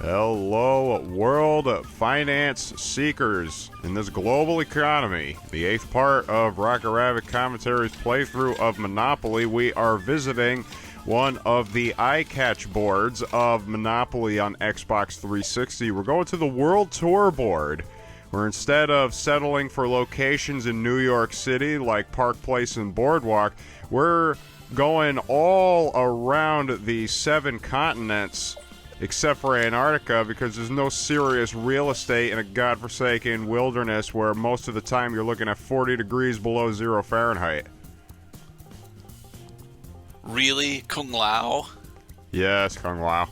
Hello, world finance seekers. In this global economy, the 8th part of Rocket Rabbit Commentaries playthrough of Monopoly, we are visiting one of the eye-catch boards of Monopoly on Xbox 360. We're going to the World Tour board, where instead of settling for locations in New York City like Park Place and Boardwalk, we're going all around the 7 continents, except for Antarctica, because there's no serious real estate in a godforsaken wilderness where most of the time you're looking at 40 degrees below 0 Fahrenheit. Really? Kung Lao? Yes, Kung Lao.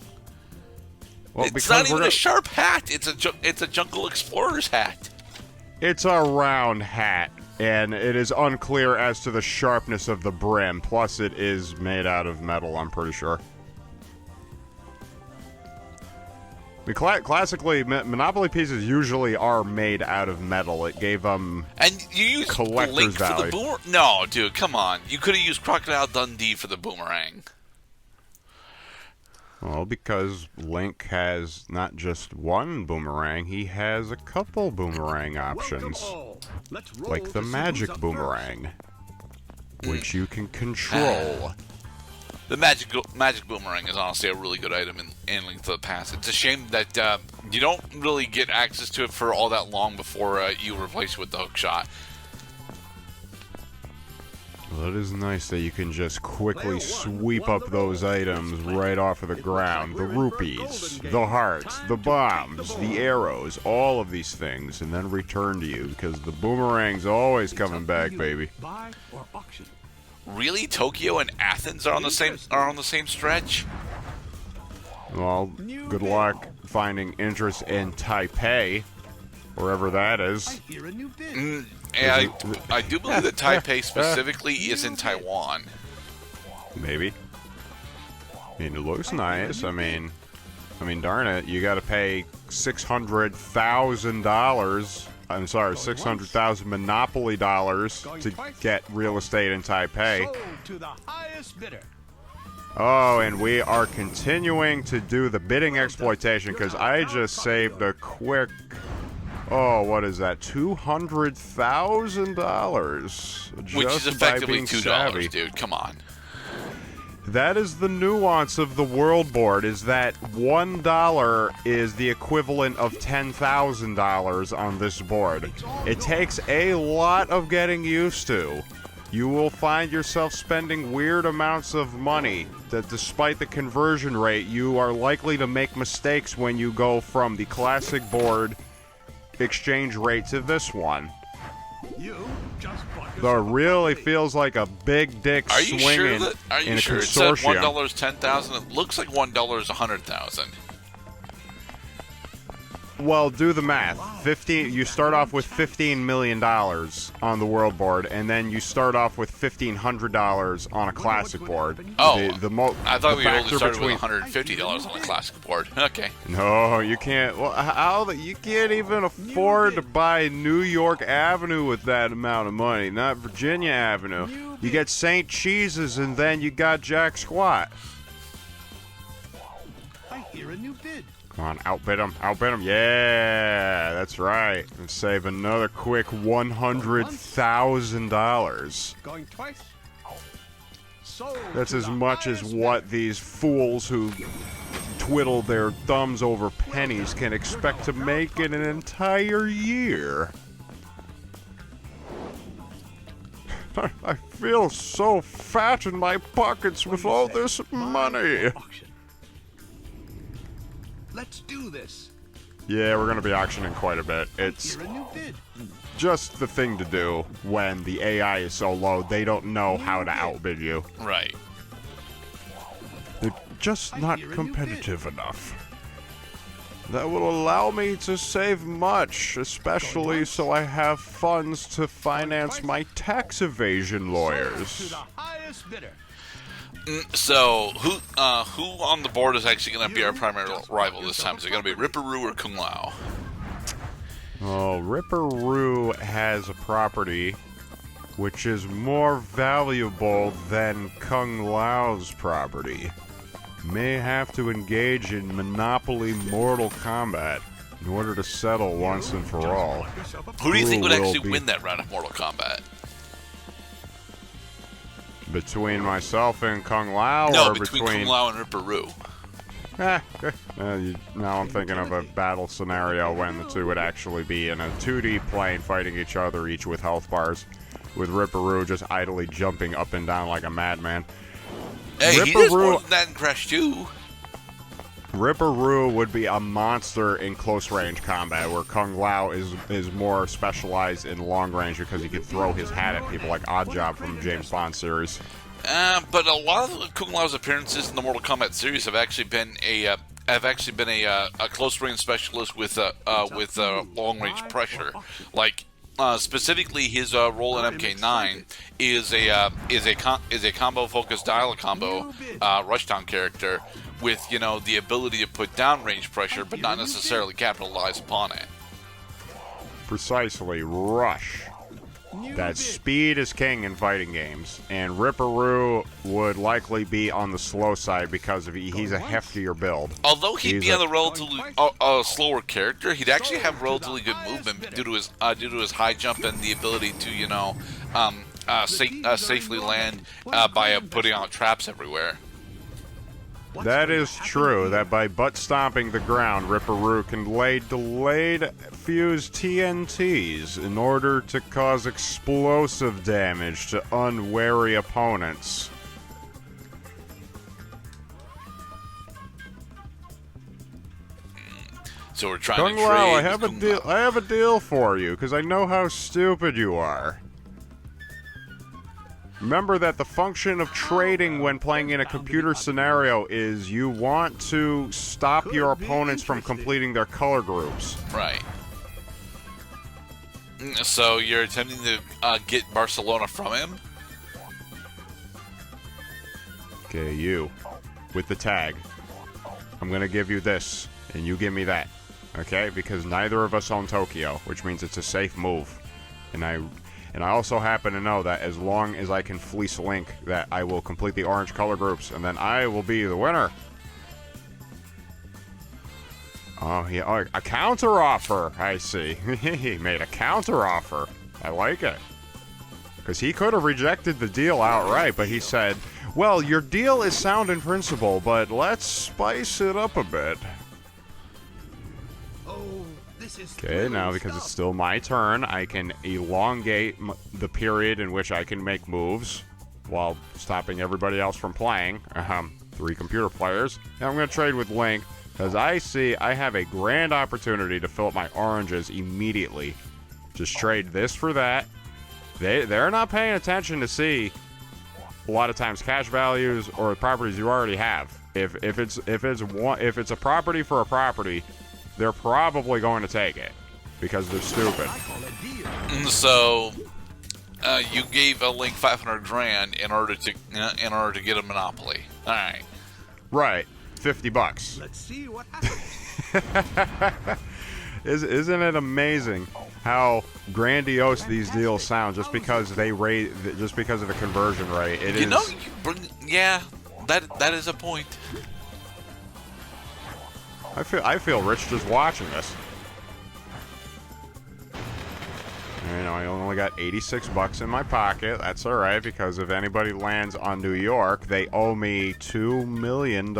Well, it's not even a sharp hat. It's a Jungle Explorer's hat. It's a round hat, and it is unclear as to the sharpness of the brim. Plus, it is made out of metal, I'm pretty sure. Classically, Monopoly pieces usually are made out of metal. It gave them and you use collector's Link value. For the boomerang? No, dude, come on. You could have used Crocodile Dundee for the boomerang. Well, because Link has not just one boomerang, he has a couple boomerang options. Like the magic boomerang, which you can control. The magic boomerang is honestly a really good item in Link to the Past. It's a shame that you don't really get access to it for all that long before you replace it with the hook shot. Well, it is nice that you can just quickly sweep up those items right off of the ground. The rupees, the hearts, the bombs, the arrows, all of these things, and then return to you, because the boomerang's always coming back, baby. Really? Tokyo and Athens are on the same stretch? Well, good luck finding interest in Taipei, wherever that is. I do believe that Taipei specifically is in Taiwan. Maybe. I mean, it looks nice. I mean, darn it, you got to pay $600,000. I'm sorry, 600,000 Monopoly dollars to get real estate in Taipei. Oh, and we are continuing to do the bidding exploitation because I just saved a quick, oh, what is that? $200,000. Which is effectively $2, dude. Come on. That is the nuance of the world board, is that $1 is the equivalent of $10,000 on this board. It takes a lot of getting used to. You will find yourself spending weird amounts of money that, despite the conversion rate, you are likely to make mistakes when you go from the classic board exchange rate to this one. Though it really feels like a big dick swinging in a consortium. Are you sure it said $1 is 10,000? It looks like $1 is 100,000. Well, do the math. You start off with $15 million on the world board, and then you start off with $1,500 on a classic board. Oh, I thought we only started with $150 on the classic board. Okay. No, you can't. Well, you can't even afford to buy New York Avenue with that amount of money. Not Virginia Avenue. You get St. Cheese's, and then you got Jack Squat. I hear a new bid. Come on, outbid him. Outbid him. Yeah, that's right. And save another quick $100,000. Going twice. That's as much as what these fools who twiddle their thumbs over pennies can expect to make in an entire year. I feel so fat in my pockets with all this money. Let's do this. Yeah, we're going to be auctioning quite a bit. It's just the thing to do when the AI is so low, they don't know how to outbid you. Right. They're just not competitive enough. That will allow me to save much, especially so I have funds to finance my tax evasion lawyers. So, who on the board is actually going to be our primary rival this time? Is it going to be Ripperoo or Kung Lao? Oh, Ripperoo has a property which is more valuable than Kung Lao's property. may have to engage in Monopoly Mortal Kombat in order to settle once and for all. Who do you think would will actually be- win that round of Mortal Kombat? Between myself and Kung Lao, No, or between Kung Lao and Ripperoo. Now I'm thinking of a battle scenario when the two would actually be in a 2D plane fighting each other, each with health bars, with Ripperoo just idly jumping up and down like a madman. Hey, he does more than that in Crash 2. Ripperoo would be a monster in close range combat, where Kung Lao is more specialized in long range because he could throw his hat at people like Oddjob from the James Bond series. But a lot of Kung Lao's appearances in the Mortal Kombat series have actually been a close range specialist with long range pressure. Like specifically, his role in MK9 is a combo focused dial combo rushdown character with the ability to put down range pressure, but not necessarily capitalize upon it. Precisely, rush. That speed is king in fighting games, and Ripperoo would likely be on the slow side because he's a heftier build. Although he'd be on the relatively slower character, he'd actually have relatively good movement due to his high jump and the ability to safely land by putting out traps everywhere. That is true, that by butt-stomping the ground, Ripperoo can lay delayed fuse TNTs in order to cause explosive damage to unwary opponents. So we're trying Kung to Lao, trade. I have a deal for you, because I know how stupid you are. Remember that the function of trading when playing in a computer scenario is you want to stop your opponents from completing their color groups. Right. So you're attempting to get Barcelona from him? Okay, you. With the tag. I'm going to give you this, and you give me that. Okay? Because neither of us own Tokyo, which means it's a safe move. And I also happen to know that as long as I can fleece Link, that I will complete the orange color groups, and then I will be the winner. Oh, yeah, a counter-offer, I see. He made a counter-offer. I like it. Because he could have rejected the deal outright, but he said, well, your deal is sound in principle, but let's spice it up a bit. Okay, now because it's still my turn, I can elongate the period in which I can make moves while stopping everybody else from playing. 3 computer players. And I'm going to trade with Link because I have a grand opportunity to fill up my oranges immediately. Just trade this for that. They're not paying attention to see a lot of times cash values or properties you already have. If it's a property for a property, they're probably going to take it because they're stupid. So you gave a Link 500 grand in order to get a monopoly. All right. Right, $50. Let's see what happens. Isn't it amazing how grandiose these deals sound just because of the conversion rate? That is a point. I feel rich just watching this. I only got $86 in my pocket. That's all right because if anybody lands on New York, they owe me $2 million.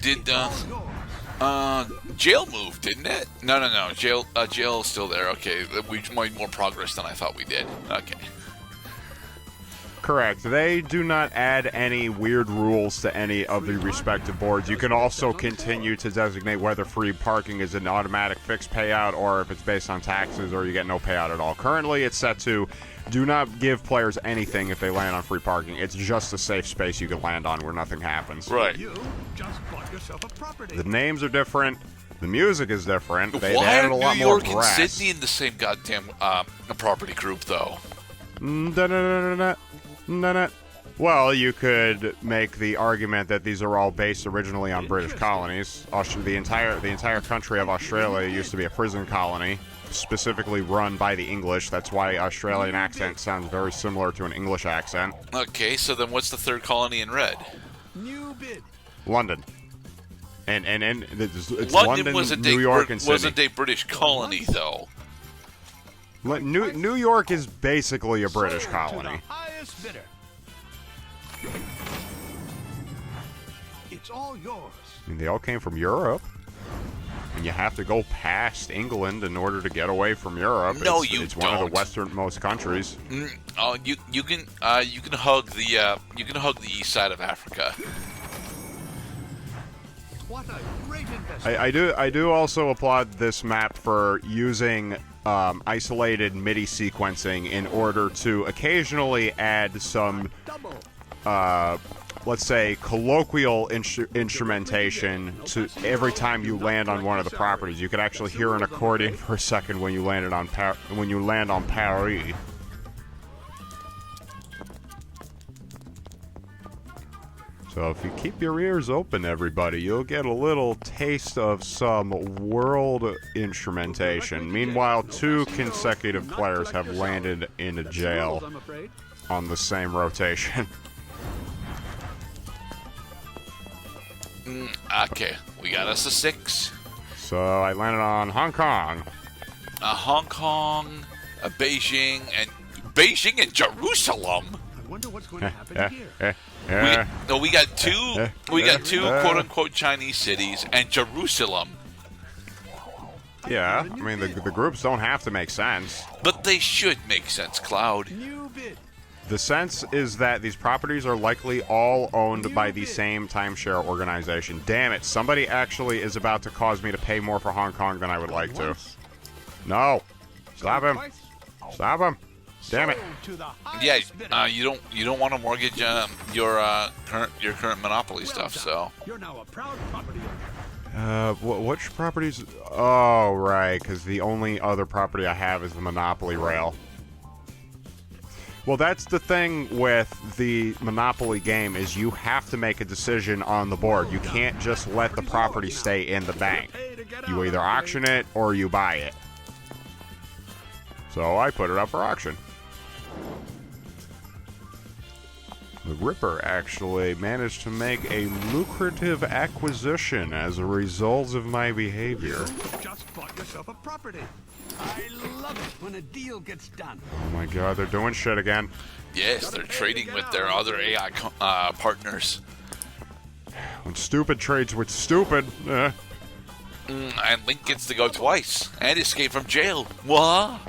Did jail move, didn't it? No. Jail is still there. Okay, we made more progress than I thought we did. Okay. Correct. They do not add any weird rules to any of the respective boards. You can also continue to designate whether free parking is an automatic fixed payout or if it's based on taxes or you get no payout at all. Currently, it's set to do not give players anything if they land on free parking. It's just a safe space you can land on where nothing happens. Right. You just bought yourself a property. The names are different. The music is different. They've Why added are a lot New more York grass. and Sydney in the same goddamn property group, though? Well, you could make the argument that these are all based originally on British colonies. The entire country of Australia used to be a prison colony. specifically run by the English. That's why Australian accent sounds very similar to an English accent. Okay, so then what's the third colony in red? New bid. London. And it's London London, New York, and Sydney. wasn't a British colony, though. New York is basically a British Sold colony. To the highest bidder. It's all yours. I mean, they all came from Europe. And you have to go past England in order to get away from Europe. No, it's one of the westernmost countries. Oh, you can hug the east side of Africa. What a great investment. I do also applaud this map for using isolated MIDI sequencing in order to occasionally add some Double. let's say, colloquial instrumentation to every time you land on one of the properties. You could actually hear an accordion for a second when you land on Paris. So if you keep your ears open, everybody, you'll get a little taste of some world instrumentation. Meanwhile, 2 consecutive players have landed in a jail on the same rotation. Okay, we got us a 6. So I landed on Hong Kong. Hong Kong, Beijing and Jerusalem. I wonder what's going to happen here. We got two quote unquote Chinese cities and Jerusalem. Yeah, I mean the groups don't have to make sense. But they should make sense, Cloud. New bid. The sense is that these properties are likely all owned by the same timeshare organization. Damn it, somebody actually is about to cause me to pay more for Hong Kong than I would like to. No. Stop him. Stop him. Damn it. Yeah, you don't want to mortgage your current monopoly stuff, so. You're now a proud property owner. Which properties? Oh, right, because the only other property I have is the Monopoly Rail. Well, that's the thing with the Monopoly game, is you have to make a decision on the board. You can't just let the property stay in the bank. You either auction it or you buy it. So I put it up for auction. The Ripper actually managed to make a lucrative acquisition as a result of my behavior. You just bought yourself a property. I love it when a deal gets done. Oh my god, they're doing shit again. Yes, they're trading with their other AI partners. When stupid trades with stupid. And Link gets to go twice and escape from jail. What?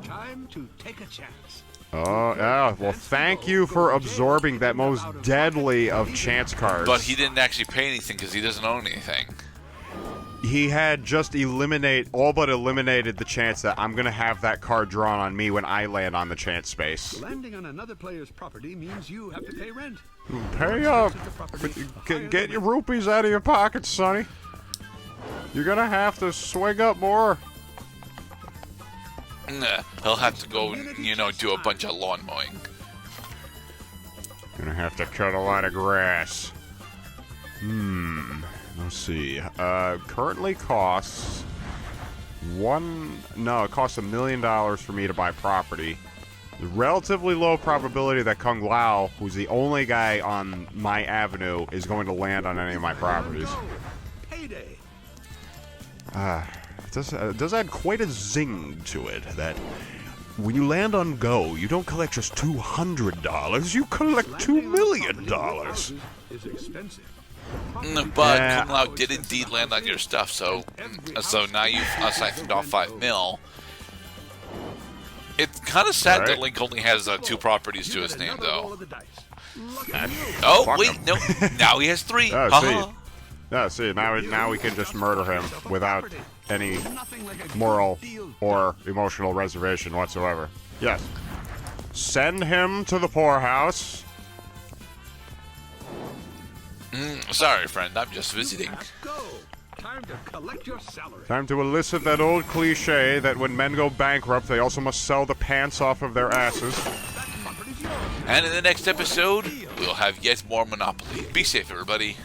Time to take a chance. Oh, yeah. Well, thank you for absorbing that most deadly of chance cards. But he didn't actually pay anything because he doesn't own anything. He had just all but eliminated the chance that I'm going to have that card drawn on me when I land on the chance space. Landing on another player's property means you have to pay rent. Pay up. Get your rupees out of your pockets, Sonny. You're going to have to swing up more. Nah, he'll have to go, do a bunch of lawn mowing. Gonna have to cut a lot of grass. Let's see. Currently costs it costs $1 million for me to buy property. The relatively low probability that Kung Lao, who's the only guy on my avenue, is going to land on any of my properties. Payday. It does add quite a zing to it that when you land on Go, you don't collect just $200, you collect $2 million. Is expensive. But Kung Lao did indeed land on your stuff, so now you've siphoned off $5 million. It's kind of sad that Link only has 2 properties to his name, though. Oh, wait, no. Now he has 3. See, now we can just murder him without any moral or emotional reservation whatsoever. Yes. Send him to the poorhouse. Sorry, friend. I'm just visiting. Go. Time to collect your salary. Time to elicit that old cliche that when men go bankrupt, they also must sell the pants off of their asses. And in the next episode, we'll have yet more Monopoly. Be safe, everybody.